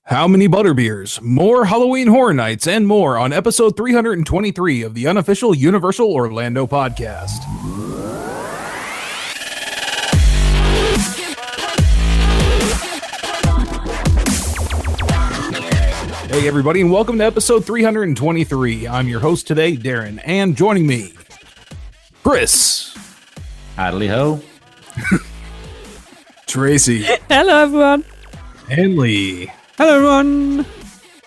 How many Butterbeers, more Halloween Horror Nights, and more on episode 323 of the unofficial Universal Orlando podcast. Hey everybody, and welcome to episode 323. I'm your host today, Darren, and joining me, Chris. Howdy ho. Tracy. Hello everyone. And Lee. Hello, everyone.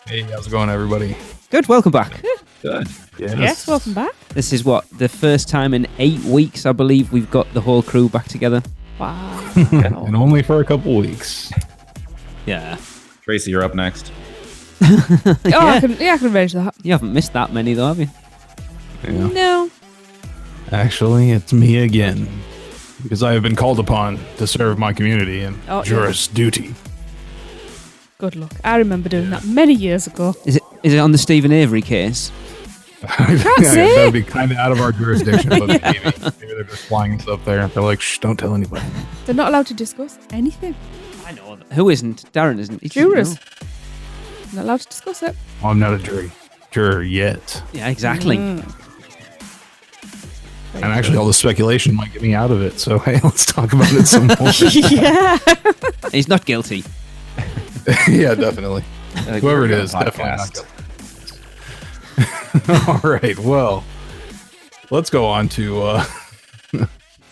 Hey, how's it going, everybody? Good, welcome back. Good. Yes, welcome back. This is the first time in 8 weeks, I believe, we've got the whole crew back together. Wow. And only for a couple weeks. Yeah. Tracy, you're up next. I can arrange that. You haven't missed that many, though, have you? Yeah. No. Actually, it's me again. Because I have been called upon to serve my community in juris duty. Good luck. I remember doing that many years ago. Is it on the Stephen Avery case? Can't say. That would be kind of out of our jurisdiction, but maybe they're just flying us up there. They're like, shh, don't tell anybody. They're not allowed to discuss anything. I know. Who isn't? Darren isn't. Jurors. Not allowed to discuss it. Oh, I'm not a juror yet. Yeah, exactly. And actually, all the speculation might get me out of it. So, hey, let's talk about it some more. Yeah. He's not guilty. Yeah, definitely. Whoever it is, definitely not guilty. All right, well, let's go on to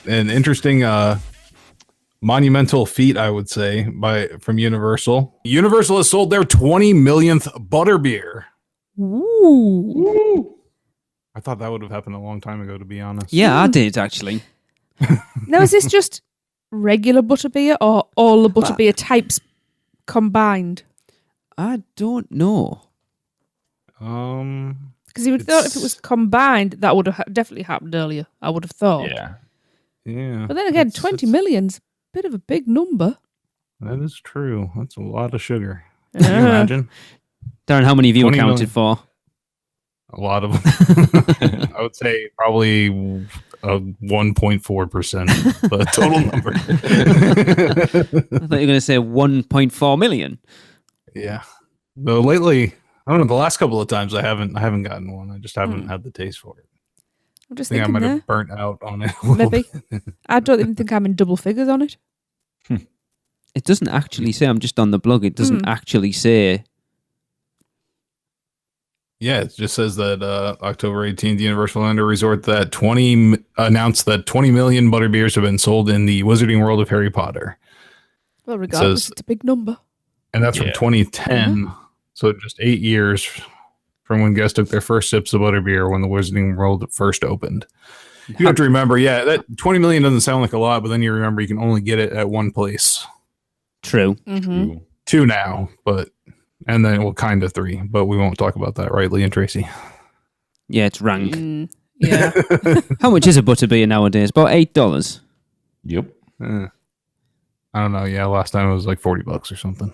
an interesting monumental feat, I would say, from Universal. Universal has sold their 20 millionth Butterbeer. Ooh. I thought that would have happened a long time ago, to be honest. Yeah, I did, actually. Now, is this just regular butterbeer or all the butterbeer types combined? I don't know. Because you would have thought if it was combined, that would have definitely happened earlier. I would have thought. Yeah. But then again, 20 million's a bit of a big number. That is true. That's a lot of sugar. Can you imagine? Darren, how many of you 20 accounted million. for? A lot of them. I would say probably 1.4%, the total number. I thought you were going to say 1.4 million. Yeah. Though lately, I don't know, the last couple of times I haven't gotten one. I just haven't had the taste for it. I'm just I think I thinking might have burnt out on it. Maybe. I don't even think I'm in double figures on it. It doesn't actually say, I'm just on the blog, it doesn't actually say. Yeah, it just says that October 18th, Universal Orlando Resort announced that 20 million Butterbeers have been sold in the Wizarding World of Harry Potter. Well, regardless, it's a big number. And that's from 2010. So just 8 years from when guests took their first sips of Butterbeer when the Wizarding World first opened. You have to remember, that 20 million doesn't sound like a lot, but then you remember you can only get it at one place. True. Mm-hmm. 2 now, and then, kind of 3, but we won't talk about that, right, Lee and Tracy? Yeah, it's rank. Yeah. How much is a Butterbeer nowadays? About $8. Yep. I don't know. Yeah, last time it was like $40 or something.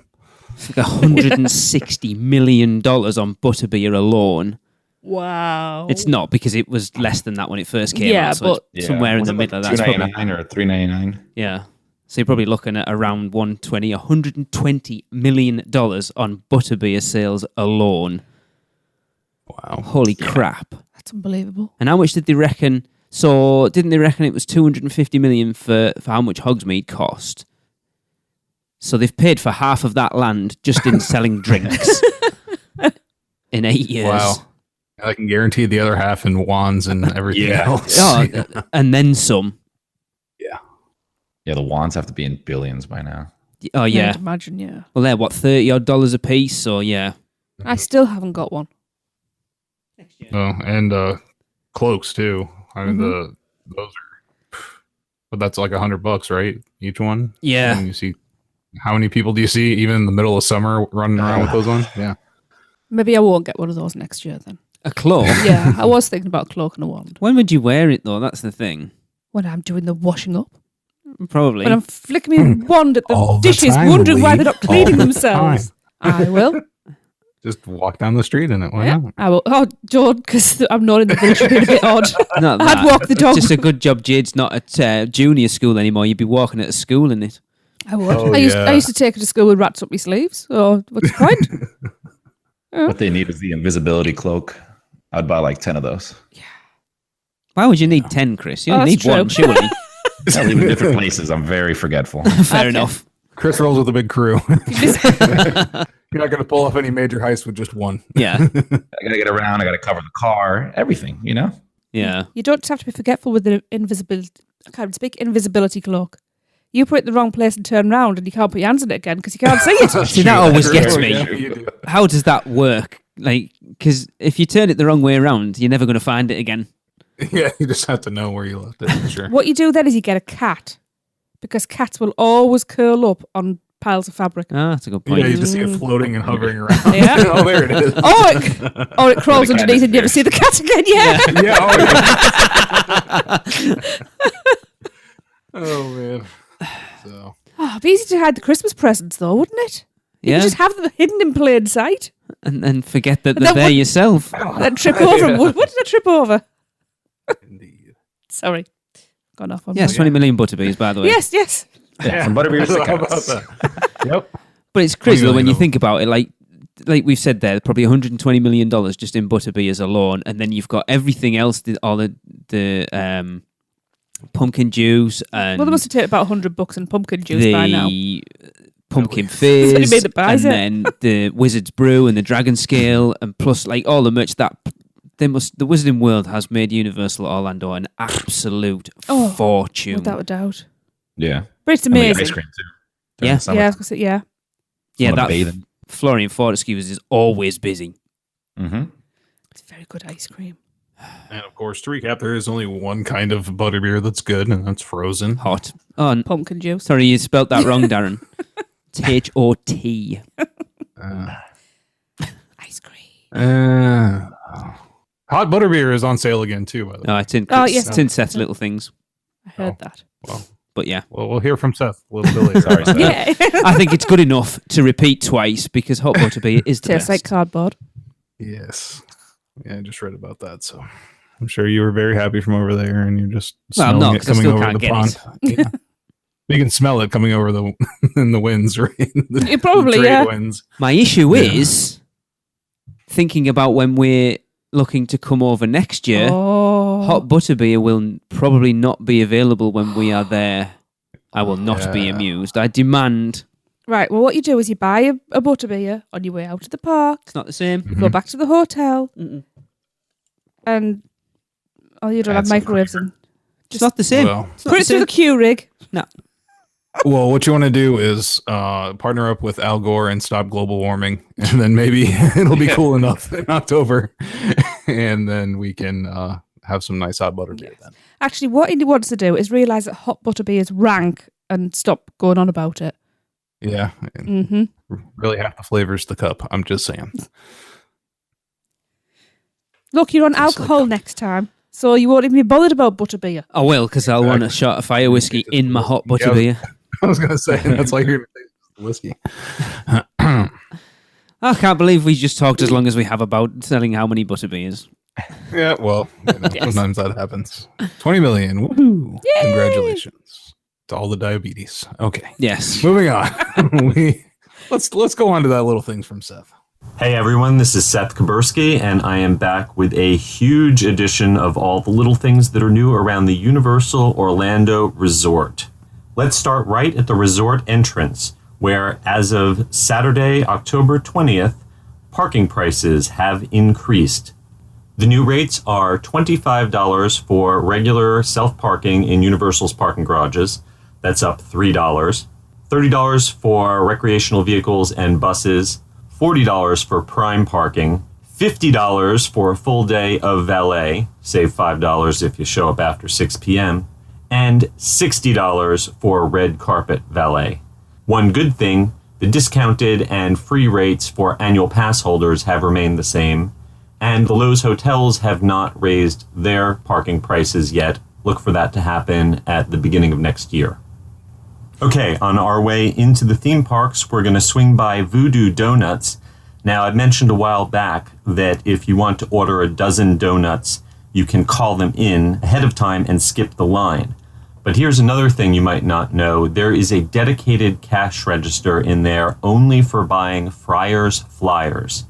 It's like $160 million on Butterbeer alone. Wow. It's not, because it was less than that when it first came out. So but it's somewhere in the middle. That's probably $2.99 or $3.99. Yeah. So you're probably looking at around $120 million on Butterbeer sales alone. Wow. Holy crap. That's unbelievable. And how much did they reckon? So didn't they reckon it was $250 million for how much Hogsmeade cost? So they've paid for half of that land just in selling drinks in 8 years. Wow. I can guarantee the other half in wands and everything else. Oh, and then some. Yeah, the wands have to be in billions by now. Oh, yeah. I'd imagine, yeah. Well, they're what, $30 a piece? So, yeah. I still haven't got one. Oh, and cloaks too. I mean, those are, but that's like $100, right? Each one. Yeah. And you see, how many people do you see even in the middle of summer running around with those on? Yeah. Maybe I won't get one of those next year then. A cloak? Yeah, I was thinking about a cloak and a wand. When would you wear it, though? That's the thing. When I'm doing the washing up. Probably. When I'm flicking my wand at All the the dishes, time, wondering why Lee. they're not cleaning All the themselves. I will. Just walk down the street in it. Why Yeah, not? I will. Oh, George, because I'm not in the village, being a bit odd. Not I'd that. walk the dog. Just a good job Jade's not at junior school anymore. You'd be walking at a school in it. I would. Oh, I yeah. used to take her to school with rats up my sleeves. Oh, what's the point? What they need is the invisibility cloak. I'd buy like 10 of those. Why would you need 10, Chris? You Oh, only that's need one, true. surely. I live in different places. I'm very forgetful. Fair enough. Chris rolls with a big crew. You're not going to pull off any major heists with just one. Yeah. I gotta get around. I gotta cover the car. Everything, you know. Yeah. You don't have to be forgetful with the invisibility cloak. You put it in the wrong place and turn around, and you can't put your hands in it again because you can't see it. See, that always gets me. Yeah, you do. How does that work? Like, because if you turn it the wrong way around, you're never going to find it again. Yeah, you just have to know where you left it. For sure. What you do then is you get a cat, because cats will always curl up on piles of fabric. Ah, that's a good Yeah, point. you just see it floating and hovering around. Yeah. Oh, there it is. Oh, it crawls The cat underneath and you never see the cat again. Yeah. Yeah. Oh, man. So. Oh, it'd be easy to hide the Christmas presents, though, wouldn't it? You Yeah. could just have them hidden in plain sight. And then forget that And they're then there what- yourself. Then trip over them. What did I trip over? Indeed. Sorry. Gone off on Yes, one. 20 million Butterbeers, by the way. Yes, yes. Yeah, from Butterbeers to How about cats. that? Yep. But it's crazy 20 though, when million you of think about it, like we've said there, probably $120 million just in Butterbeers alone, and then you've got everything else, all the pumpkin juice and Well, they must have taken about $100 in pumpkin juice by now. the pumpkin That's what he fizz, made it buys and it. then the Wizard's Brew and the Dragon Scale, and plus like all the merch that the Wizarding World has made Universal Orlando an absolute Oh, fortune. Without a doubt. Yeah, But it's and they got amazing. ice cream too. During Yeah. the summer. Yeah, I was gonna say, yeah. Yeah, Love that bathing. Florian Fortescue's is always busy. Mm-hmm. It's very good ice cream. And of course, to recap, there is only one kind of butterbeer that's good, and that's frozen. Hot. Oh, Pumpkin juice. sorry, you spelt that wrong, Darren. It's H-O-T. Ice cream. Hot butterbeer is on sale again too. By the way, No, it's in, Oh, yes. it's in Seth's Little Things. I heard Oh. that. But yeah, well, we'll hear from Seth a little bit later. Sorry, Seth. Yeah. I think it's good enough to repeat twice because hot butterbeer is the Tastes best. like cardboard. Yes. Yeah, I just read about that, so I'm sure you were very happy from over there, and you're just Well, I'm smelling not, it 'cause I coming still over can't the get pond. Yeah. You can smell it coming over the in the winds, right? The, You probably, the trade yeah. winds. My issue Yeah. is thinking about when we're looking to come over next year. Oh. Hot butterbeer will probably not be available when we are there. I will not be Yeah. amused. I demand. Right, well, what you do is you buy a butterbeer on your way out to the park, It's not the same. Mm-hmm. you go back to the hotel, Mm-mm. and you don't Add have some microwaves creamer. and It's not the same. Well, It's not put the it through same. the Keurig. well, what you want to do is partner up with Al Gore and stop global warming, and then maybe it'll be cool enough in October, and then we can have some nice hot butterbeer then. Actually, what he wants to do is realise that hot butterbeer is rank and stop going on about it. Yeah, and Mm-hmm. really half the flavor's the cup. I'm just saying. Look, you're on alcohol next time, so you won't even be bothered about butterbeer. I will, because I'll want a shot of fire whiskey in my hot butterbeer. I was gonna say that's like your whiskey. I can't believe we just talked as long as we have about selling how many butterbeers. Yeah, well, sometimes that happens. 20 million. Woohoo! Congratulations to all the diabetes. Okay, Yes. moving on. Let's go on to that little things from Seth. Hey everyone, this is Seth Kabursky, and I am back with a huge edition of all the little things that are new around the Universal Orlando Resort. Let's start right at the resort entrance, where as of Saturday, October 20th, parking prices have increased. The new rates are $25 for regular self-parking in Universal's parking garages. That's up $3. $30 for recreational vehicles and buses. $40 for prime parking. $50 for a full day of valet. Save $5 if you show up after 6 p.m. And $60 for red carpet valet. One good thing, the discounted and free rates for annual pass holders have remained the same. And the Lowe's hotels have not raised their parking prices yet. Look for that to happen at the beginning of next year. Okay, on our way into the theme parks, we're going to swing by Voodoo Donuts. Now, I mentioned a while back that if you want to order a dozen donuts, you can call them in ahead of time and skip the line. But here's another thing you might not know. There is a dedicated cash register in there only for buying Friars Flyers.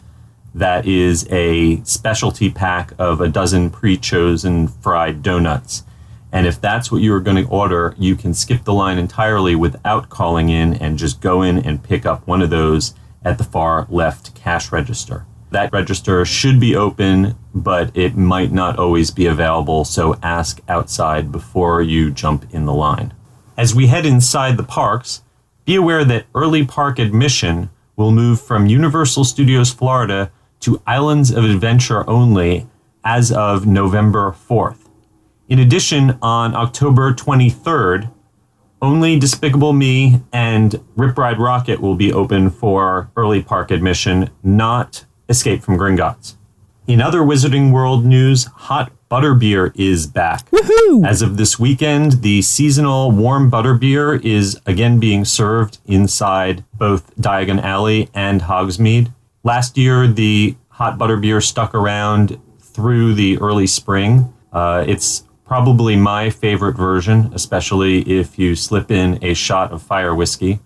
That is a specialty pack of a dozen pre-chosen fried donuts. And if that's what you were going to order, you can skip the line entirely without calling in and just go in and pick up one of those at the far left cash register. That register should be open, but it might not always be available, so ask outside before you jump in the line. As we head inside the parks, be aware that early park admission will move from Universal Studios Florida to Islands of Adventure only as of November 4th. In addition, on October 23rd, only Despicable Me and Rip Ride Rocket will be open for early park admission, not Escape from Gringotts. In other Wizarding World news, hot butterbeer is back. Woohoo! As of this weekend, the seasonal warm butterbeer is again being served inside both Diagon Alley and Hogsmeade. Last year, the hot butterbeer stuck around through the early spring. It's probably my favorite version, especially if you slip in a shot of fire whiskey.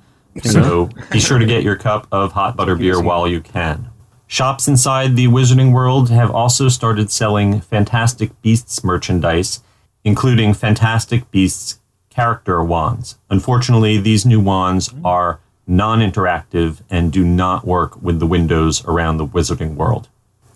So be sure to get your cup of hot butterbeer while you can. Shops inside the Wizarding World have also started selling Fantastic Beasts merchandise, including Fantastic Beasts character wands. Unfortunately, these new wands are non-interactive and do not work with the windows around the Wizarding World.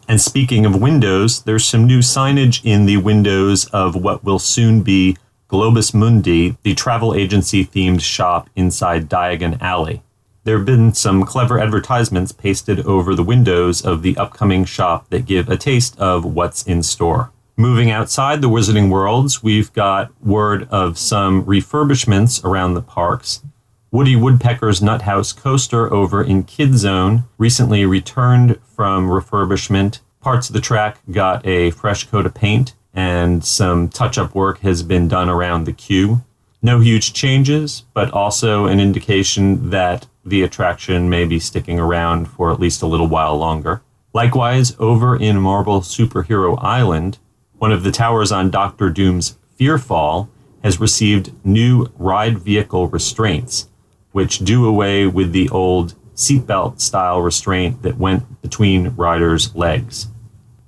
And speaking of windows, there's some new signage in the windows of what will soon be Globus Mundi, the travel agency-themed shop inside Diagon Alley. There have been some clever advertisements pasted over the windows of the upcoming shop that give a taste of what's in store. Moving outside the Wizarding Worlds, we've got word of some refurbishments around the parks. Woody Woodpecker's Nut House coaster over in Kid Zone recently returned from refurbishment. Parts of the track got a fresh coat of paint, and some touch-up work has been done around the queue. No huge changes, but also an indication that the attraction may be sticking around for at least a little while longer. Likewise, over in Marvel Superhero Island, one of the towers on Doctor Doom's Fearfall has received new ride vehicle restraints, which do away with the old seatbelt style restraint that went between riders' legs.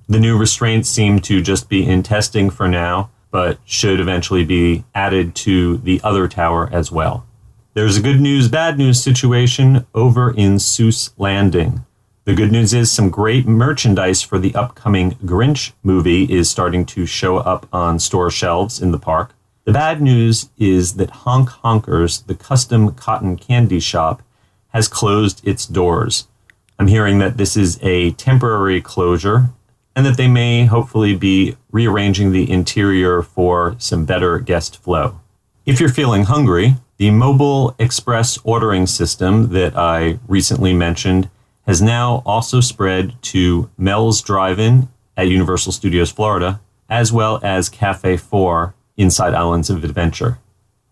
The new restraints seem to just be in testing for now, but should eventually be added to the other tower as well. There's a good news, bad news situation over in Seuss Landing. The good news is some great merchandise for the upcoming Grinch movie is starting to show up on store shelves in the park. The bad news is that Honk Honkers, the custom cotton candy shop, has closed its doors. I'm hearing that this is a temporary closure and that they may hopefully be rearranging the interior for some better guest flow. If you're feeling hungry, the mobile express ordering system that I recently mentioned has now also spread to Mel's Drive-In at Universal Studios Florida, as well as Cafe 4 inside Islands of Adventure.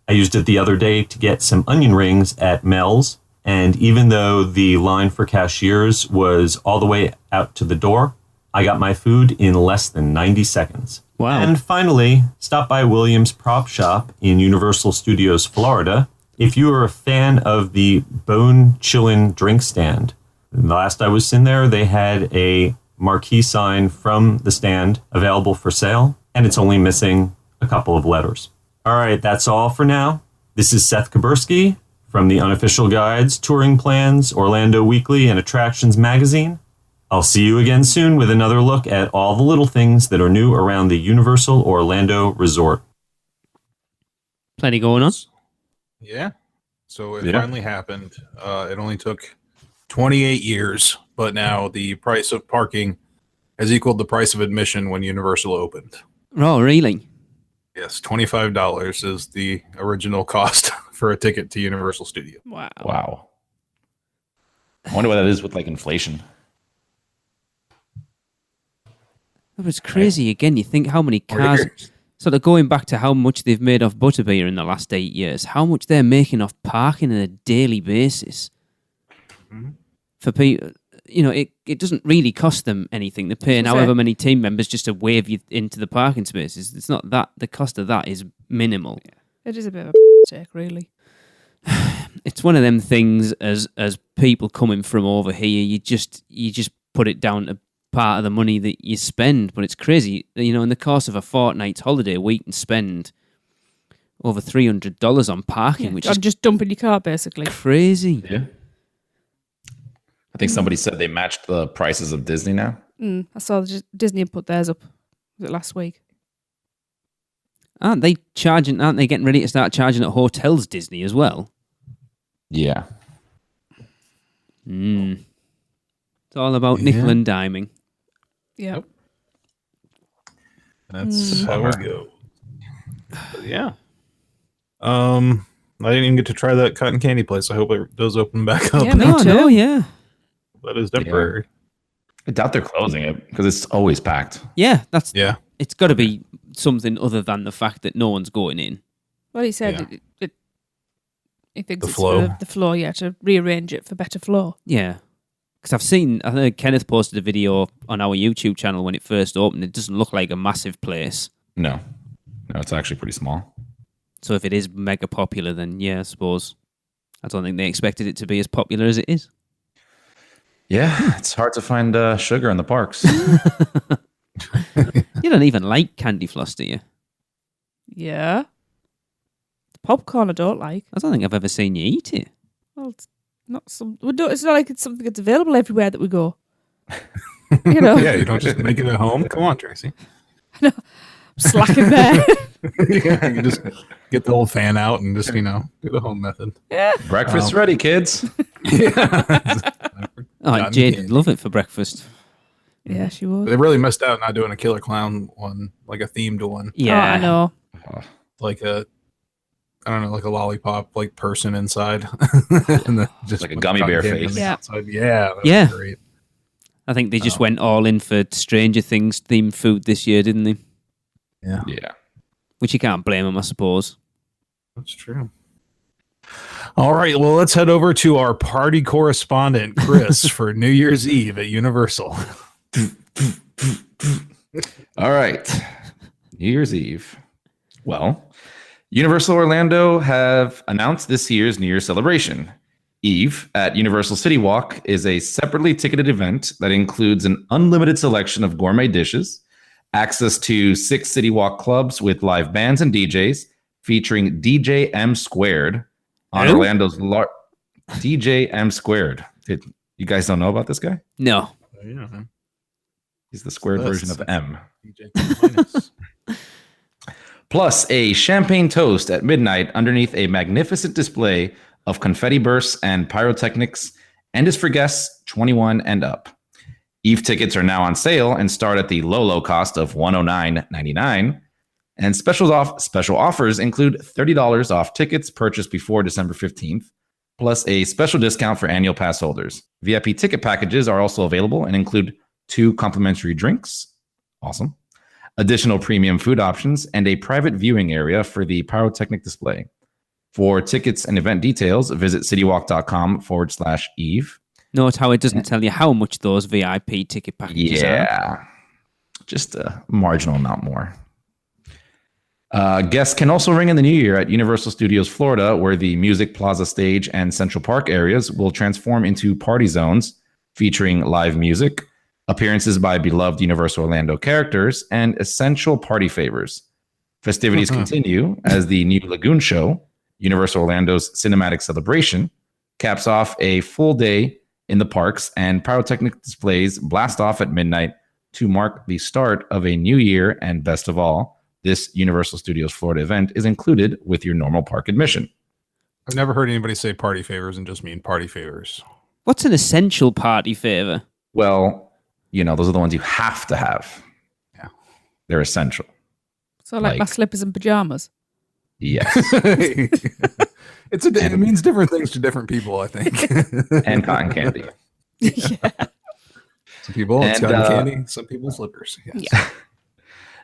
I used it the other day to get some onion rings at Mel's, and even though the line for cashiers was all the way out to the door, I got my food in less than 90 seconds. Wow. And finally, stop by Williams Prop Shop in Universal Studios Florida if you are a fan of the Bone Chillin' drink stand. The last I was in there, they had a marquee sign from the stand available for sale, and it's only missing a couple of letters. All right, that's all for now. This is Seth Kabursky from the Unofficial Guides, Touring Plans, Orlando Weekly, and Attractions Magazine. I'll see you again soon with another look at all the little things that are new around the Universal Orlando Resort. Plenty going on. Yeah. So it finally happened. It only took 28 years, but now the price of parking has equaled the price of admission when Universal opened. Oh, really? Yes, $25 is the original cost for a ticket to Universal Studios. Wow. Wow. I wonder what that is with like inflation. That was crazy. Again, you think how many cars... Sort of going back to how much they've made off Butterbeer in the last 8 years, how much they're making off parking on a daily basis. Mm-hmm. For people, it doesn't really cost them anything. They're paying however many team members just to wave you into the parking spaces. It's not that, the cost of that is minimal. It is a bit of a take, really. It's one of them things. As people coming from over here, you just put it down to part of the money that you spend. But it's crazy, in the course of a fortnight's holiday, we can spend over $300 on parking, which I'm is just dumping your car, basically. crazy. Yeah. I think somebody said they matched the prices of Disney now. I saw Disney put theirs up. Was it last week? Aren't they getting ready to start charging at hotels, Disney, as well? Yeah. It's all about nickel and diming. Yeah. That's how it goes. But yeah. I didn't even get to try that cotton candy place. I hope it does open back up. Yeah, me too. No, yeah. That is temporary. I doubt they're closing it because it's always packed. Yeah, Yeah. it's got to be something other than the fact that no one's going in. Well, he said he thinks The it's flow. for the flow, to rearrange it for better flow. Yeah. Because I think Kenneth posted a video on our YouTube channel when it first opened. It doesn't look like a massive place. No, it's actually pretty small. So if it is mega popular, then yeah, I suppose. I don't think they expected it to be as popular as it is. Yeah, it's hard to find sugar in the parks. You don't even like candy floss, do you? Yeah. The popcorn I don't like. I don't think I've ever seen you eat it. Well, it's not it's not like it's something that's available everywhere that we go. You know. Yeah, you don't just make it at home. Come on, Tracy. I'm slacking there. Yeah, you just get the old fan out and just, do the home method. Yeah. Breakfast ready, kids. Yeah. Oh, Jade would love it for breakfast. Yeah, she would. They really missed out not doing a Killer Clown one, like a themed one. Yeah, Oh, I know. Like like a lollipop, like person inside. And then just Like a with gummy cotton bear candy on face. the Yeah. outside. Yeah. That Yeah. was great. I think they just went all in for Stranger Things themed food this year, didn't they? Yeah. Yeah. Which you can't blame them, I suppose. That's true. All right. Well, let's head over to our party correspondent, Chris, for New Year's Eve at Universal. All right. New Year's Eve. Well, Universal Orlando have announced this year's New Year's celebration. Eve at Universal City Walk is a separately ticketed event that includes an unlimited selection of gourmet dishes, access to 6 City Walk clubs with live bands and DJs, featuring DJ M Squared on Who? Orlando's DJ M Squared. You guys don't know about this guy? No. Yeah. He's the squared That's- version of M. DJ Plus a champagne toast at midnight underneath a magnificent display of confetti bursts and pyrotechnics, and is for guests 21 and up. Eve tickets are now on sale and start at the low cost of $109.99. And special offers include $30 off tickets purchased before December 15th, plus a special discount for annual pass holders. VIP ticket packages are also available and include 2 complimentary drinks. Awesome. Additional premium food options, and a private viewing area for the pyrotechnic display. For tickets and event details, visit citywalk.com/Eve. Note how it doesn't tell you how much those VIP ticket packages are. Yeah, just a marginal amount more. Guests can also ring in the new year at Universal Studios Florida, where the Music Plaza stage and Central Park areas will transform into party zones featuring live music, appearances by beloved Universal Orlando characters, and essential party favors. Festivities continue as the new Lagoon Show, Universal Orlando's cinematic celebration, caps off a full day in the parks, and pyrotechnic displays blast off at midnight to mark the start of a new year. And best of all, this Universal Studios Florida event is included with your normal park admission. I've never heard anybody say party favors and just mean party favors. What's an essential party favor? Well, those are the ones you have to have. Yeah. They're essential. So like my slippers and pajamas. Yes. It means different things to different people, I think. And cotton candy. Yeah. Some people it's And, cotton candy, some people slippers. Yes. Yeah.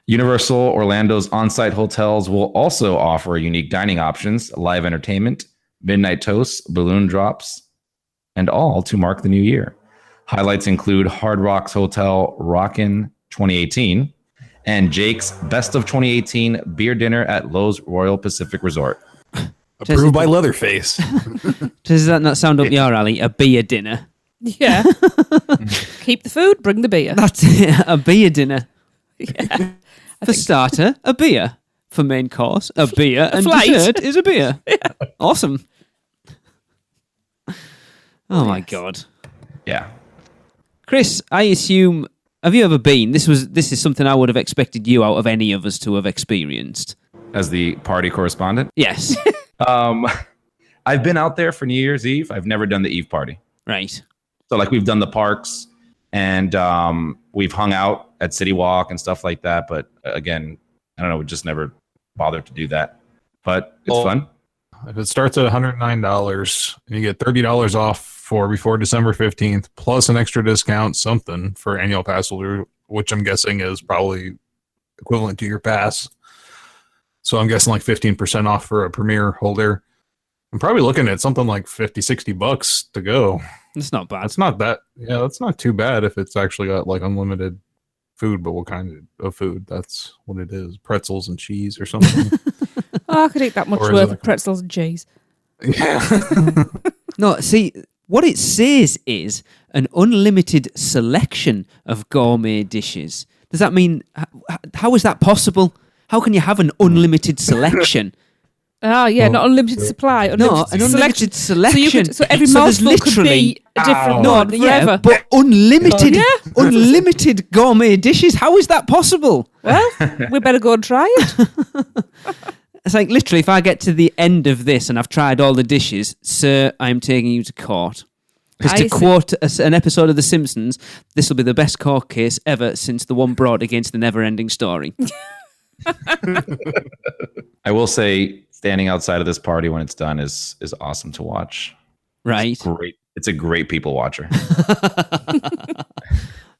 Universal Orlando's on-site hotels will also offer unique dining options, live entertainment, midnight toasts, balloon drops, and all to mark the new year. Highlights include Hard Rock's Hotel Rockin' 2018 and Jake's Best of 2018 beer dinner at Lowe's Royal Pacific Resort. Approved by Leatherface. Does that not sound up your alley? A beer dinner. Yeah. Keep the food, bring the beer. That's it. A beer dinner. Yeah. For starter, a beer. For main course, a beer. And flight. dessert is a beer. Awesome. Oh my God. Yeah. Chris, I assume, have you ever been? This is something I would have expected you out of any of us to have experienced. As the party correspondent, Yes. I've been out there for New Year's Eve. I've never done the Eve party. Right. So like we've done the parks and we've hung out at City Walk and stuff like that. But again, I don't know, we just never bothered to do that. But it's fun. If it starts at $109 and you get $30 off for before December 15th, plus an extra discount, something for annual pass holder, which I'm guessing is probably equivalent to your pass. So I'm guessing like 15% off for a premier holder. I'm probably looking at something like $50-$60 to go. That's not bad. That's not that. Yeah, that's not too bad if it's actually got like unlimited food. But what kind of food? That's what it is: pretzels and cheese or something. Oh, I could eat that much Or is worth it of pretzels and cheese. Yeah. No, see, what it says is an unlimited selection of gourmet dishes. Does that mean, how is that possible? How can you have an unlimited selection? Oh, yeah, not unlimited supply. No, an unlimited selection. So every there's mouthful could be a different No, one yeah, forever. but unlimited, Yeah. unlimited gourmet dishes. How is that possible? Well, we better go and try it. It's like literally, if I get to the end of this and I've tried all the dishes, sir, I am taking you to court. Because I to quote an episode of The Simpsons, this will be the best court case ever since the one brought against the Never-Ending Story. I will say standing outside of this party when it's done is awesome to watch. Right. Great. It's a great people watcher.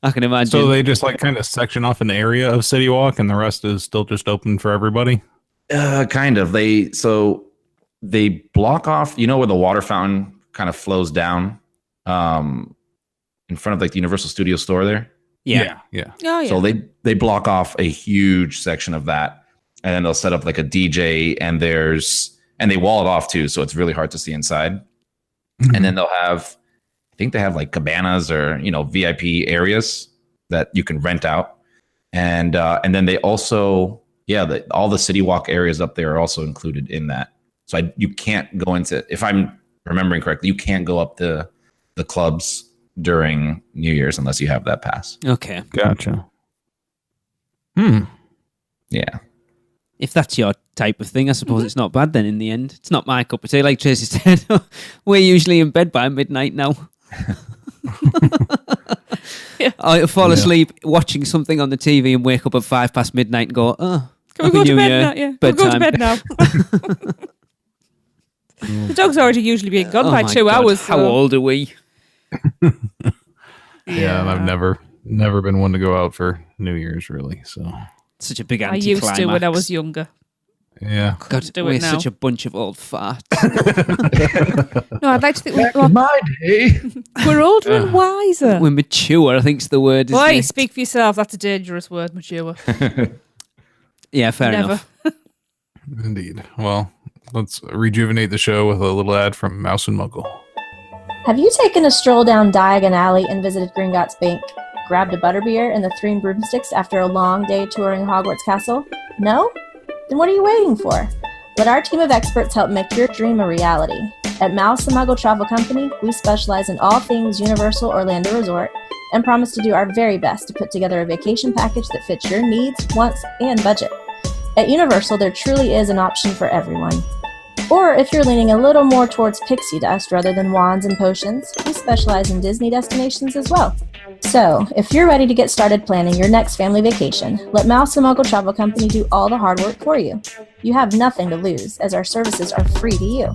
I can imagine. So they just like kind of section off an area of City Walk, and the rest is still just open for everybody. Kind of. They block off, you know, where the water fountain kind of flows down in front of like the Universal Studio store there. Yeah. Oh, yeah. So they block off a huge section of that, and then they'll set up like a DJ, and they wall it off too, so it's really hard to see inside. And then they'll have, I think they have like cabanas or, you know, VIP areas that you can rent out, and then they also, all the City Walk areas up there are also included in that. So you can't go into, if I'm remembering correctly, you can't go up the clubs during New Year's unless you have that pass. Okay. Gotcha. Yeah. If that's your type of thing, I suppose it's not bad then in the end. It's not my cup of tea. Like Tracy said, we're usually in bed by midnight now. I fall asleep watching something on the TV and wake up at 5 past midnight and go, oh, Can we go to bed now? Yeah. Can we go to bed now? The dog's already usually being gone by my 2 God, hours. How so- old are we? Yeah, and I've never been one to go out for New Year's really. So Such a big I anticlimax. used to when I was younger. yeah. God, do it we're now. such a bunch of old farts. No, I'd like to think My day. we're older and wiser. We're mature, I think's the word. Isn't Boy, it? speak for yourself. That's a dangerous word, mature. Yeah, fair Never. enough. Indeed. Well, let's rejuvenate the show with a little ad from Mouse and Muggle. Have you taken a stroll down Diagon Alley and visited Gringotts Bank, grabbed a butterbeer and the 3 broomsticks after a long day touring Hogwarts Castle? No? Then what are you waiting for? Let our team of experts help make your dream a reality. At Mouse Muggle Travel Company, we specialize in all things Universal Orlando Resort and promise to do our very best to put together a vacation package that fits your needs, wants, and budget. At Universal, there truly is an option for everyone. Or if you're leaning a little more towards pixie dust rather than wands and potions, we specialize in Disney destinations as well. So, if you're ready to get started planning your next family vacation, let Mouse and Muggle Travel Company do all the hard work for you. You have nothing to lose, as our services are free to you.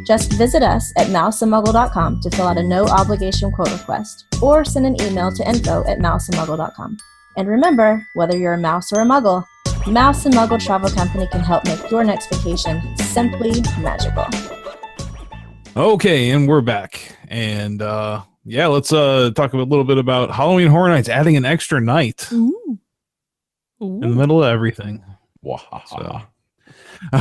Just visit us at mouseandmuggle.com to fill out a no-obligation quote request, or send an email to info@mouseandmuggle.com. And remember, whether you're a mouse or a muggle, Mouse and Muggle Travel Company can help make your next vacation simply magical. Okay, and we're back. And let's talk a little bit about Halloween Horror Nights adding an extra night. Ooh. in the middle of everything. So.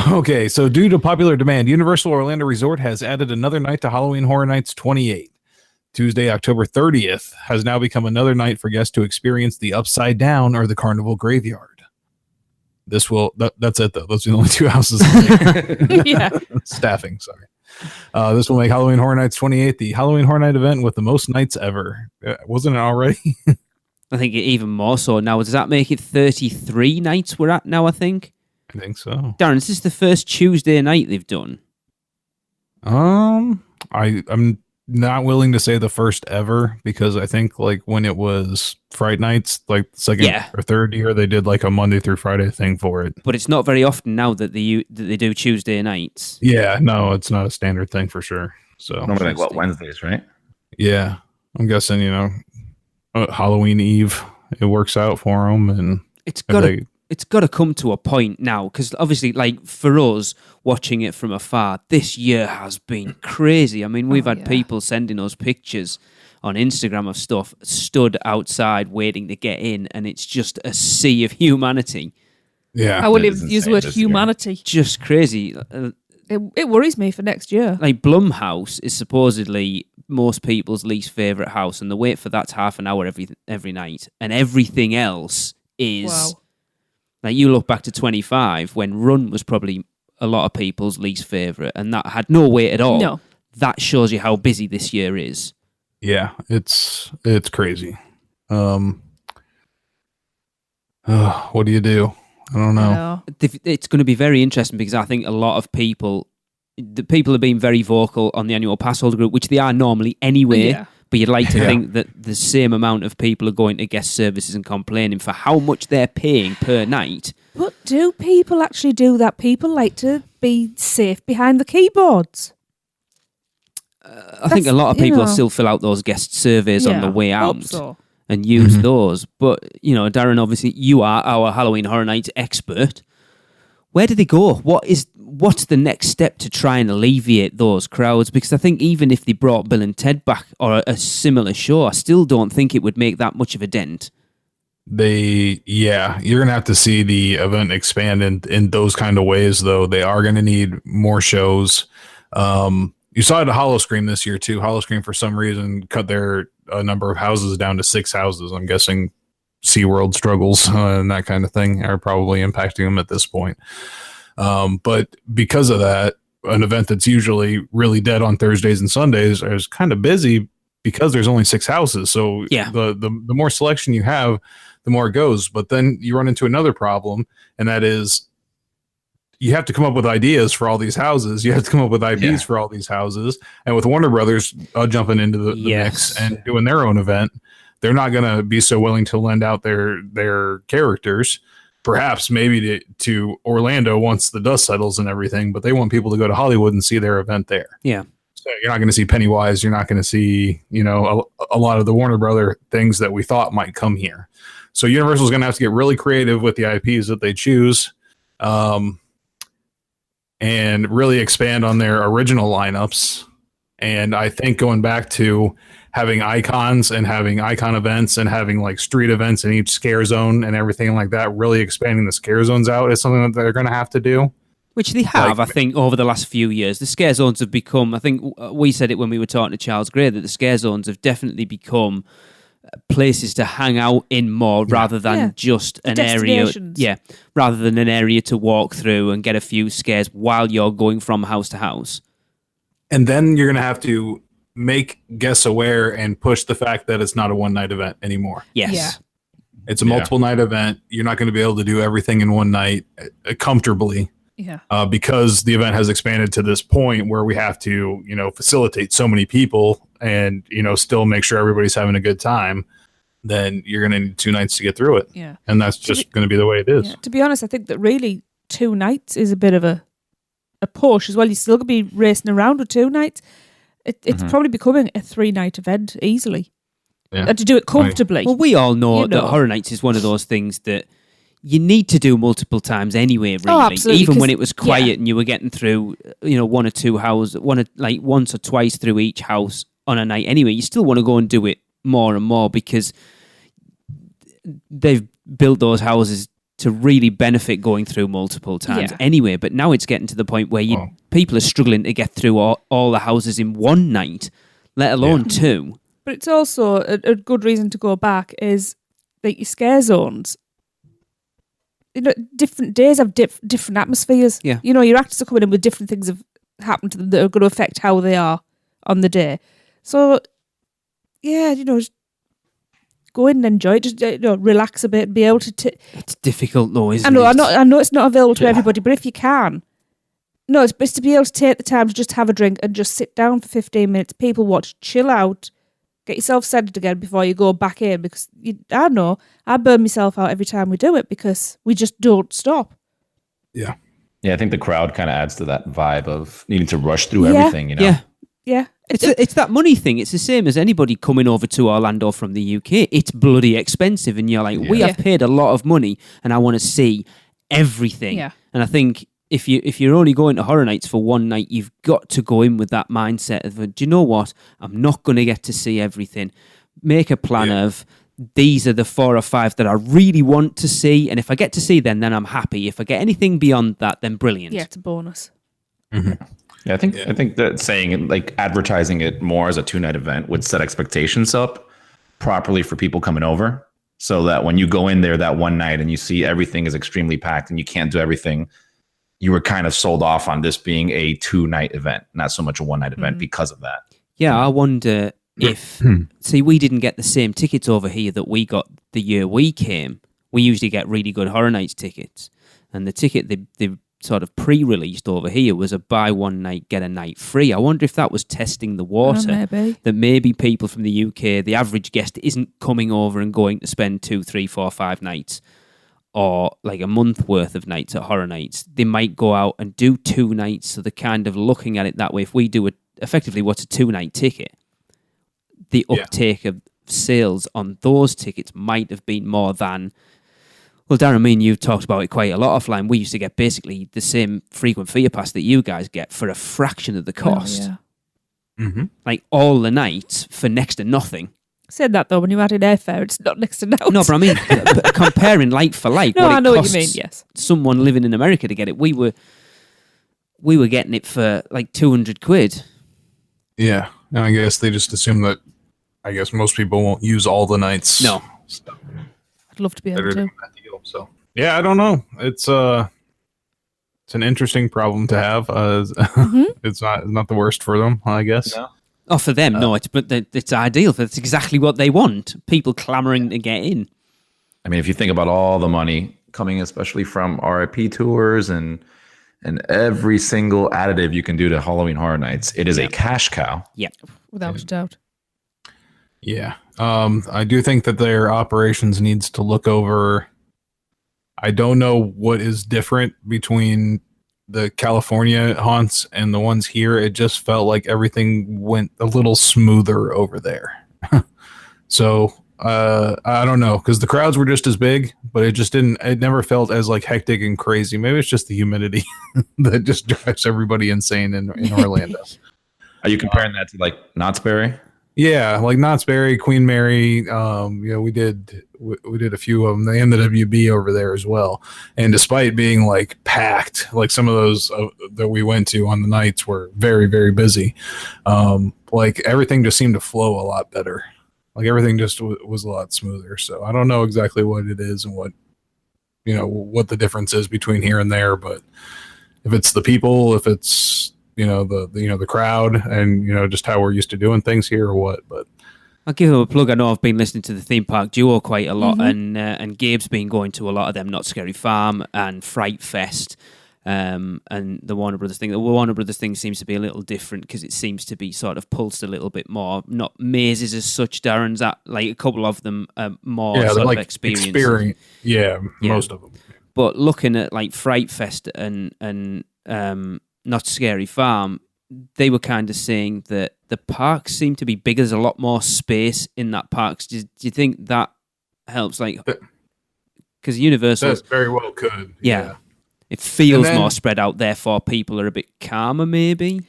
Okay, so due to popular demand, Universal Orlando Resort has added another night to Halloween Horror Nights 28. Tuesday, October 30th, has now become another night for guests to experience the Upside Down or the Carnival Graveyard. That's it, though. Those are the only two houses. Yeah. Staffing, sorry. This will make Halloween Horror Nights 28 the Halloween Horror Night event with the most nights ever. Wasn't it already? I think even more so now. Does that make it 33 nights we're at now, I think? I think so. Darren, is this the first Tuesday night they've done? I'm not willing to say the first ever because I think like when it was Fright Nights, like second or third year, they did like a Monday through Friday thing for it. But it's not very often now that they do Tuesday nights. Yeah, no, it's not a standard thing for sure. So normally like Wednesdays, right? Yeah, I'm guessing Halloween Eve it works out for them, and it's got to come to a point now because obviously, like for us watching it from afar, this year has been crazy. I mean, we've had people sending us pictures on Instagram of stuff stood outside waiting to get in, and it's just a sea of humanity. Yeah, I wouldn't even use the word humanity. Just crazy. It worries me for next year. Like Blumhouse is supposedly most people's least favourite house, and the wait for that's half an hour every night, and everything else is. Wow. Like you look back to 25 when Run was probably a lot of people's least favourite, and that had no wait at all. No. That shows you how busy this year is. Yeah, it's crazy. What do you do? I don't know. It's going to be very interesting because I think a lot of people have been very vocal on the annual pass holder group, which they are normally anyway. Yeah. But you'd like to think that the same amount of people are going to guest services and complaining for how much they're paying per night. But do people actually do that? People like to be safe behind the keyboards. I think a lot of people still fill out those guest surveys on the way out and use those. But, Darren, obviously, you are our Halloween Horror Nights expert. Where do they go? What's the next step to try and alleviate those crowds? Because I think even if they brought Bill and Ted back or a similar show, I still don't think it would make that much of a dent. You're going to have to see the event expand in those kind of ways, though. They are going to need more shows. You saw it at Hollowscream this year, too. Hollowscream, for some reason, cut their number of houses down to 6 houses. I'm guessing SeaWorld struggles and that kind of thing are probably impacting them at this point. But because of that, an event that's usually really dead on Thursdays and Sundays is kind of busy because there's only 6 houses. So the more selection you have, the more it goes. But then you run into another problem, and that is you have to come up with ideas for all these houses. You have to come up with IPs for all these houses. And with Warner Brothers jumping into the mix and doing their own event, they're not going to be so willing to lend out their characters, perhaps maybe to Orlando once the dust settles and everything, but they want people to go to Hollywood and see their event there. Yeah. So you're not going to see Pennywise. You're not going to see, a lot of the Warner Brother things that we thought might come here. So Universal's going to have to get really creative with the IPs that they choose, and really expand on their original lineups. And I think going back to having icons and having icon events and having like street events in each scare zone and everything like that, really expanding the scare zones out is something that they're going to have to do. Which they have, I think, over the last few years. The scare zones have become, I think we said it when we were talking to Charles Gray, that the scare zones have definitely become places to hang out in more rather than just an area. Yeah, rather than an area to walk through and get a few scares while you're going from house to house. And then you're going to have to make guests aware and push the fact that it's not a one-night event anymore. Yes. Yeah. It's a multiple-night event. You're not going to be able to do everything in one night comfortably. Yeah. Because the event has expanded to this point where we have to, facilitate so many people and, still make sure everybody's having a good time, then you're going to need 2 nights to get through it. Yeah. And that's just going to be the way it is. Yeah. To be honest, I think that really 2 nights is a bit of a push as well. You're still going to be racing around with 2 nights. It's probably becoming a 3-night event easily. Yeah. And to do it comfortably. Well, we all know that Horror Nights is one of those things that you need to do multiple times anyway, really. Oh, absolutely, even when it was quiet and you were getting through, 1 or 2 houses, once or twice through each house on a night anyway, you still want to go and do it more and more because they've built those houses to really benefit going through multiple times anyway. But now it's getting to the point where people are struggling to get through all the houses in one night, let alone two. But it's also a good reason to go back is like your scare zones. You know, different days have different atmospheres. Yeah. You know, your actors are coming in with different things have happened to them that are going to affect how they are on the day. So, yeah, you know, just go in and enjoy it. Just relax a bit and be able to. It's difficult though, isn't I it? know it's not available to everybody, but if you can, it's best to be able to take the time to just have a drink and just sit down for 15 minutes. People watch, chill out, get yourself centered again before you go back in. Because I burn myself out every time we do it because we just don't stop. Yeah. Yeah, I think the crowd kind of adds to that vibe of needing to rush through everything, you know? Yeah. Yeah. It's that money thing. It's the same as anybody coming over to Orlando from the UK. It's bloody expensive. And you're like, we have paid a lot of money and I want to see everything. Yeah. And I think if you're only going to Horror Nights for one night, you've got to go in with that mindset of, do you know what? I'm not going to get to see everything. Make a plan of, these are the 4 or 5 that I really want to see. And if I get to see them, then I'm happy. If I get anything beyond that, then brilliant. Yeah, it's a bonus. Mm-hmm. Yeah, I think that saying it, like advertising it more as a 2-night event would set expectations up properly for people coming over, so that when you go in there that one night and you see everything is extremely packed and you can't do everything, you were kind of sold off on this being a 2-night event, not so much a 1-night event because of that. Yeah, I wonder if see, we didn't get the same tickets over here that we got the year we came. We usually get really good Horror Nights tickets, and the ticket they sort of pre-released over here was a buy one night get a night free. I wonder if that was testing the water, maybe. that maybe people from the UK, the average guest isn't coming over and going to spend 2, 3, 4, 5 nights or like a month worth of nights at Horror Nights. They might go out and do 2 nights, so they're kind of looking at it that way. If we do effectively what's a 2-night ticket, the uptake of sales on those tickets might have been more than. Well, Darren, me and you talked about it quite a lot offline. We used to get basically the same frequent fear pass that you guys get for a fraction of the cost. Oh, yeah. Like all the nights for next to nothing. Said that though, when you add in airfare, it's not next to nothing. No, but I mean, comparing like for like, No, what I it know what costs you mean, yes. someone living in America to get it, we were getting it for like 200 quid. Yeah. And I guess they just assume that, I guess most people won't use all the nights. No. So I'd love to be able they're to. doing that deal. So yeah, I don't know. It's an interesting problem to have. It's not the worst for them, I guess. No. Oh, for them, no, it's ideal. That's exactly what they want. People clamoring to get in. I mean, if you think about all the money coming, especially from RIP tours and every single additive you can do to Halloween Horror Nights, it is a cash cow. Yeah. Without a doubt. Yeah. I do think that their operations needs to look over. I don't know what is different between the California haunts and the ones here. It just felt like everything went a little smoother over there. So I don't know, because the crowds were just as big, but it never felt as like hectic and crazy. Maybe it's just the humidity that just drives everybody insane in Orlando. Are you comparing that to like Knott's Berry? Yeah, like Knott's Berry, Queen Mary. We did a few of them. They ended up WB over there as well. And despite being like packed, like some of those that we went to on the nights were very, very busy. Like everything just seemed to flow a lot better. Like everything just was a lot smoother. So I don't know exactly what it is and what the difference is between here and there. But if it's the people, if it's the crowd and just how we're used to doing things here or what. But I'll give him a plug. I know I've been listening to the theme park duo quite a lot, and Gabe's been going to a lot of them, Not Scary Farm and Fright Fest, and the Warner Brothers thing. The Warner Brothers thing seems to be a little different because it seems to be sort of pulsed a little bit more. Not mazes as such. Darren's at like a couple of them more sort of experience. Yeah, most of them. But looking at like Fright Fest and Not Scary Farm, they were kind of saying that the parks seem to be bigger. There's a lot more space in that parks. Do you think that helps? Like, because Universal, that very well could. Yeah. It feels more spread out. Therefore, people are a bit calmer, maybe.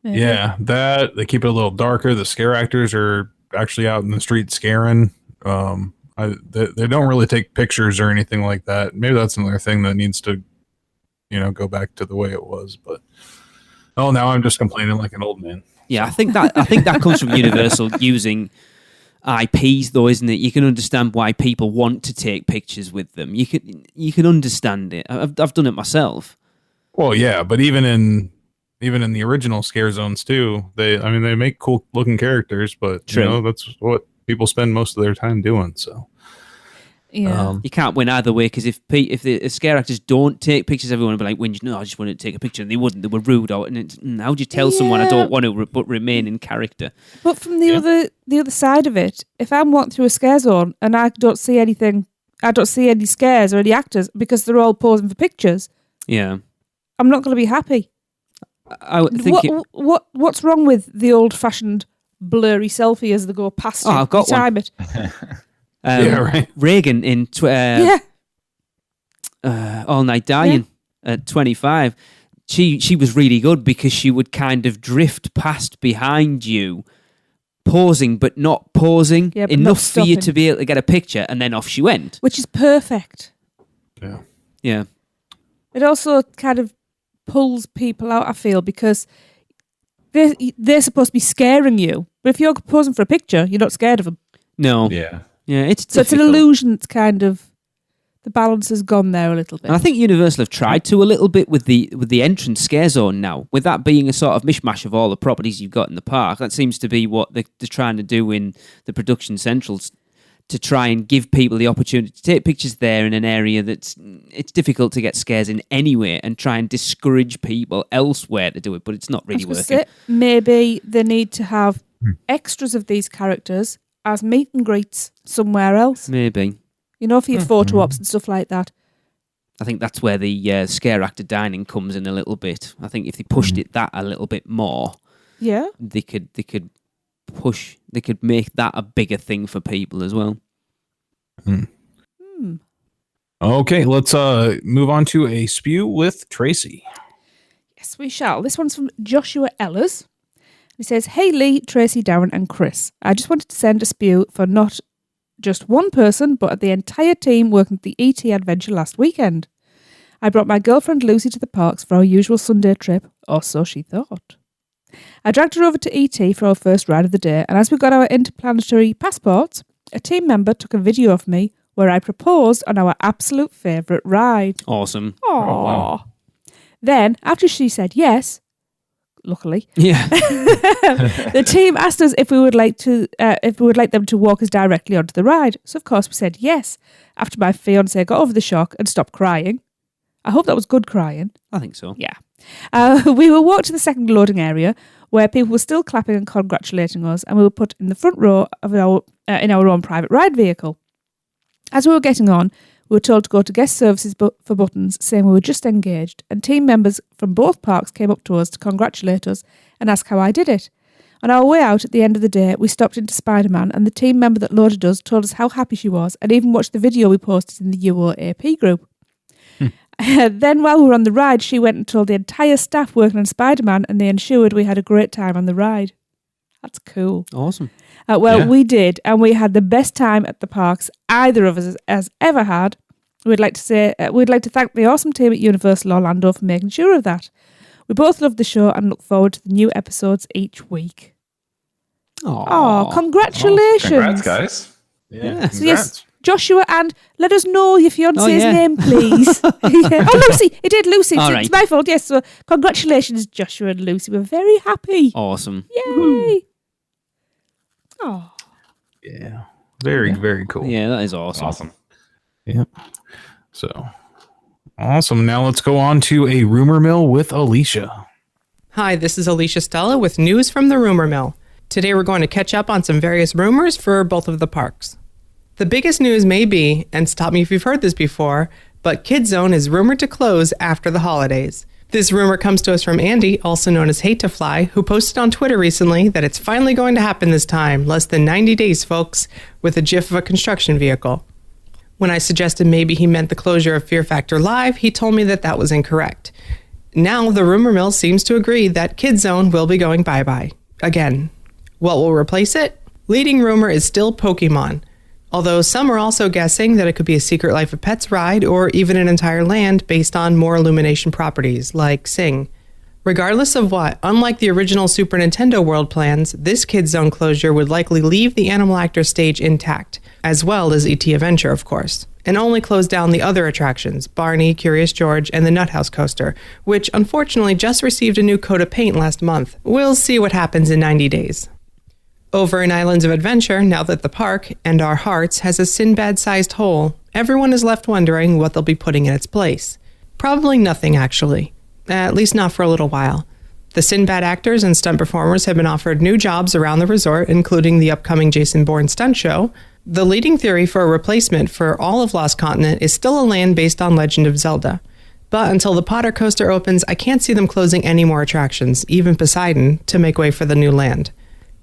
Yeah, that they keep it a little darker. The scare actors are actually out in the street scaring. They don't really take pictures or anything like that. Maybe that's another thing that needs to, go back to the way it was. But now I'm just complaining like an old man. Yeah, I think that comes from Universal using IPs, though, isn't it? You can understand why people want to take pictures with them. You can understand it. I've done it myself. Well, yeah, but even in the original Scare Zones too, they make cool looking characters, but that's what people spend most of their time doing. So Yeah. You can't win either way, because if the scare actors don't take pictures, everyone will be like, "When I just wanted to take a picture," and they wouldn't. They were rude. How do you tell someone I don't want to, but remain in character? But from the other side of it, if I'm walking through a scare zone and I don't see anything, I don't see any scares or any actors because they're all posing for pictures. Yeah, I'm not going to be happy. I think what's wrong with the old-fashioned blurry selfie as they go past you? I've got you time one. It. Yeah, right. Reagan in All Night Dying at 25. She was really good because she would kind of drift past behind you, pausing but not pausing but enough not for you stopping. to be able to get a picture, and then off she went. Which is perfect. Yeah. Yeah. It also kind of pulls people out, I feel, because they're supposed to be scaring you. But if you're posing for a picture, you're not scared of them. No. Yeah. Yeah, it's So it's an difficult. illusion that's kind of... The balance has gone there a little bit. And I think Universal have tried to a little bit with the entrance scare zone now, with that being a sort of mishmash of all the properties you've got in the park. That seems to be what they're trying to do in the production centrals, to try and give people the opportunity to take pictures there in an area it's difficult to get scares in anyway, and try and discourage people elsewhere to do it, but it's not really working. Maybe they need to have extras of these characters as meet and greets somewhere else. Maybe. For your photo ops and stuff like that. I think that's where the scare actor dining comes in a little bit. I think if they pushed it that a little bit more, Yeah. they could make that a bigger thing for people as well. Okay, let's move on to a SPEW with Tracy. Yes, we shall. This one's from Joshua Ellers. He says, "Hey Lee, Tracy, Darren and Chris. I just wanted to send a SPEW for not just one person, but the entire team working at the ET adventure last weekend. I brought my girlfriend Lucy to the parks for our usual Sunday trip, or so she thought. I dragged her over to ET for our first ride of the day, and as we got our interplanetary passports, a team member took a video of me where I proposed on our absolute favourite ride. Awesome. Aww. Oh, wow. Then, after she said yes, luckily, Yeah. the team asked us if we would like them to walk us directly onto the ride. So of course we said yes. After my fiance got over the shock and stopped crying. I hope that was good crying. I think so. Yeah. We were walked to the second loading area where people were still clapping and congratulating us, and we were put in the front row of in our own private ride vehicle. As we were getting on, we were told to go to guest services for buttons, saying we were just engaged, and team members from both parks came up to us to congratulate us and ask how I did it. On our way out at the end of the day, we stopped into Spider-Man, and the team member that loaded us told us how happy she was, and even watched the video we posted in the UUOP group. Then while we were on the ride, she went and told the entire staff working on Spider-Man, and they ensured we had a great time on the ride. That's cool. Awesome. Yeah. We did, and we had the best time at the parks either of us has ever had. We'd like to thank the awesome team at Universal Orlando for making sure of that. We both love the show and look forward to the new episodes each week. Oh, congratulations! Congrats, guys. Yeah. So yes, Joshua, and let us know your fiance's yeah. name, please. Yeah. Oh, Lucy! It did, Lucy. All It's right. my fault. Yes. So congratulations, Joshua and Lucy. We're very happy. Awesome. Yay! Oh, Yeah. Very, very cool. Yeah, that is awesome. Awesome. Yep. So awesome. Now let's go on to a rumor mill with Alicia. Hi, this is Alicia Stella with news from the Rumor Mill. Today we're going to catch up on some various rumors for both of the parks. The biggest news may be, and stop me if you've heard this before, but Kid Zone is rumored to close after the holidays. This rumor comes to us from Andy, also known as Hate to Fly, who posted on Twitter recently that it's finally going to happen this time, less than 90 days, folks, with a gif of a construction vehicle. When I suggested maybe he meant the closure of Fear Factor Live, he told me that that was incorrect. Now the rumor mill seems to agree that Kid Zone will be going bye-bye. Again. What will replace it? Leading rumor is still Pokemon. Although some are also guessing that it could be a Secret Life of Pets ride or even an entire land based on more Illumination properties like Sing. Regardless of what, unlike the original Super Nintendo World plans, this Kids Zone closure would likely leave the Animal Actor stage intact, as well as E.T. Adventure, of course, and only close down the other attractions, Barney, Curious George, and the Nut House Coaster, which unfortunately just received a new coat of paint last month. We'll see what happens in 90 days. Over in Islands of Adventure, now that the park, and our hearts, has a Sinbad-sized hole, everyone is left wondering what they'll be putting in its place. Probably nothing, actually. At least not for a little while. The Sinbad actors and stunt performers have been offered new jobs around the resort, including the upcoming Jason Bourne stunt show. The leading theory for a replacement for all of Lost Continent is still a land based on Legend of Zelda. But until the Potter Coaster opens, I can't see them closing any more attractions, even Poseidon, to make way for the new land.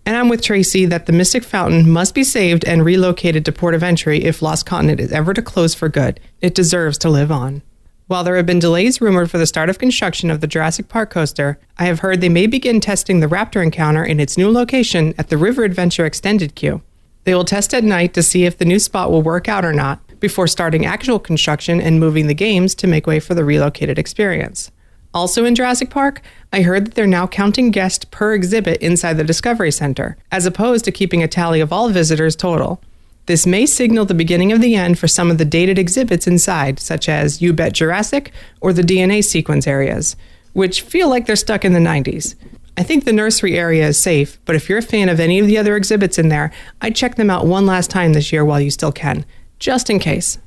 And I'm with Tracy that the Mystic Fountain must be saved and relocated to Port of Entry if Lost Continent is ever to close for good. It deserves to live on. While there have been delays rumored for the start of construction of the Jurassic Park coaster, I have heard they may begin testing the Raptor encounter in its new location at the River Adventure Extended Queue. They will test at night to see if the new spot will work out or not, before starting actual construction and moving the games to make way for the relocated experience. Also in Jurassic Park, I heard that they're now counting guests per exhibit inside the Discovery Center, as opposed to keeping a tally of all visitors total. This may signal the beginning of the end for some of the dated exhibits inside, such as You Bet Jurassic or the DNA sequence areas, which feel like they're stuck in the 90s. I think the nursery area is safe, but if you're a fan of any of the other exhibits in there, I'd check them out one last time this year while you still can, just in case.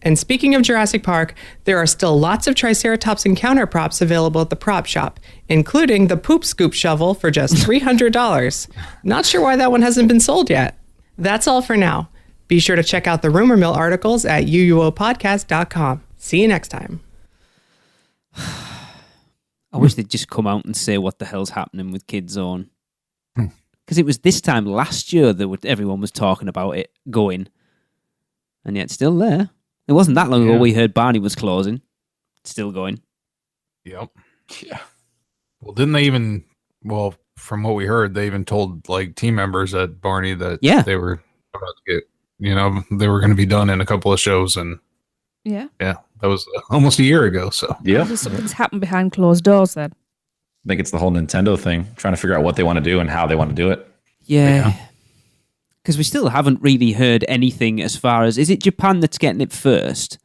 And speaking of Jurassic Park, there are still lots of Triceratops encounter props available at the prop shop, including the poop scoop shovel for just $300. Not sure why that one hasn't been sold yet. That's all for now. Be sure to check out the Rumor Mill articles at UUOpodcast.com. See you next time. I wish they'd just come out and say what the hell's happening with Kids Zone. Because it was this time last year that everyone was talking about it going. And yet it's still there. It wasn't that long ago we heard Barney was closing. It's still going. Yep. Yeah. Well, didn't they even... Well, from what we heard, they even told like team members at Barney that they were about to get... they were going to be done in a couple of shows, and that was almost a year ago. So something's happened behind closed doors. Then I think it's the whole Nintendo thing, trying to figure out what they want to do and how they want to do it. Yeah, because we still haven't really heard anything as far as, is it Japan that's getting it first?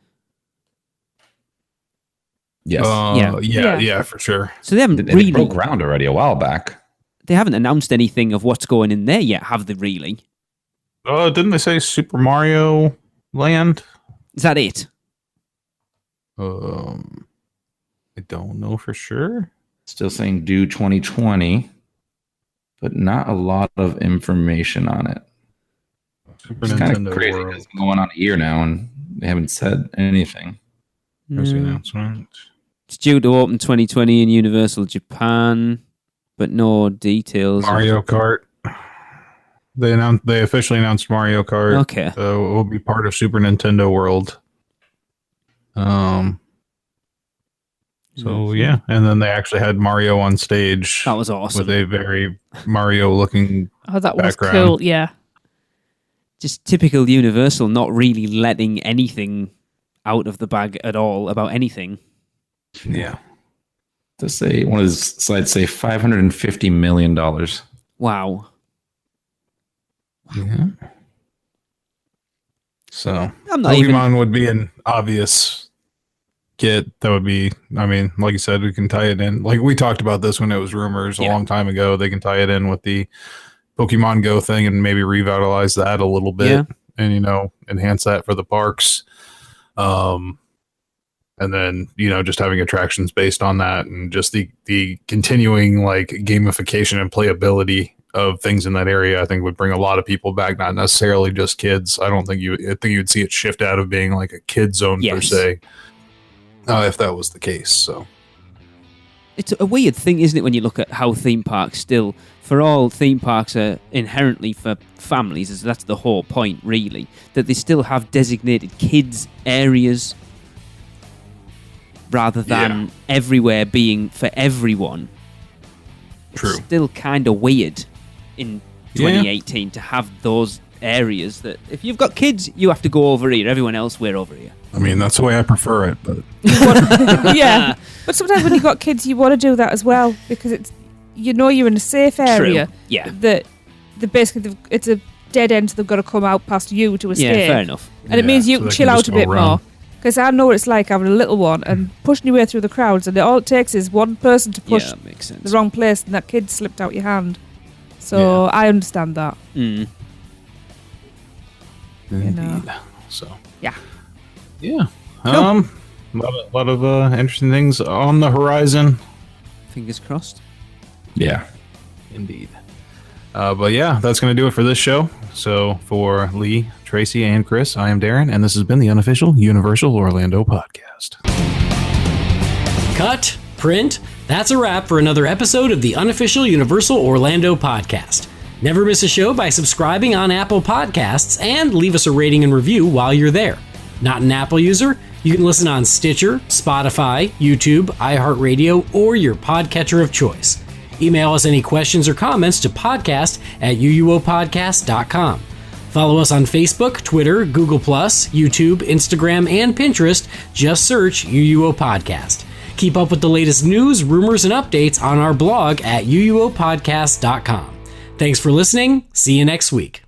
Yes. Yeah, for sure. So they haven't really broke ground already a while back. They haven't announced anything of what's going in there yet, have they? Really? Didn't they say Super Mario Land? Is that it? I don't know for sure. Still saying due 2020, but not a lot of information on it. It's kind of crazy. It's been going on a year now, and they haven't said anything. There's the announcement. It's due to open 2020 in Universal Japan, but no details. Mario Kart. They officially announced Mario Kart. Okay. It will be part of Super Nintendo World. So yeah, and then they actually had Mario on stage. That was awesome. With a very Mario-looking that was background. cool. Yeah. Just typical Universal, not really letting anything out of the bag at all about anything. Yeah. To say one of the slides say $550 million. Wow. Yeah. So I'm not Pokemon would be an obvious get. That would be, I mean, like you said, we can tie it in. Like we talked about this when it was rumors a long time ago. They can tie it in with the Pokemon Go thing and maybe revitalize that a little bit and, enhance that for the parks. And then, just having attractions based on that and just the continuing like gamification and playability of things in that area, I think would bring a lot of people back, not necessarily just kids. I think you'd see it shift out of being like a kid zone per se, if that was the case. So it's a weird thing, isn't it, when you look at how theme parks still, for all theme parks are inherently for families, as that's the whole point really, that they still have designated kids areas rather than everywhere being for everyone. True. It's still kind of weird in 2018 to have those areas that if you've got kids, you have to go over here. Everyone else, we're over here. I mean, that's the way I prefer it, but Yeah, but sometimes when you've got kids, you want to do that as well because you're in a safe area. True. Yeah. That basically it's a dead end. So they've got to come out past you to escape. Yeah, fair enough. And it means you so can they chill can out just a go bit around. more. Because I know what it's like having a little one and pushing your way through the crowds, and all it takes is one person to push Yeah, that makes sense. the wrong place, and that kid slipped out your hand. So I understand that. Mm. indeed. know. So Yeah. yeah, a lot of interesting things on the horizon. Fingers crossed. Yeah, indeed. But yeah, that's going to do it for this show. So for Lee, Tracy, and Chris, I am Darren, and this has been the unofficial Universal Orlando podcast. Cut, print, that's a wrap for another episode of the unofficial Universal Orlando podcast. Never miss a show by subscribing on Apple Podcasts and leave us a rating and review while you're there. Not an Apple user? You can listen on Stitcher, Spotify, YouTube, iHeartRadio, or your podcatcher of choice. Email us any questions or comments to podcast@uuopodcast.com. Follow us on Facebook, Twitter, Google+, YouTube, Instagram, and Pinterest. Just search UUO Podcast. Keep up with the latest news, rumors, and updates on our blog at uuopodcast.com. Thanks for listening. See you next week.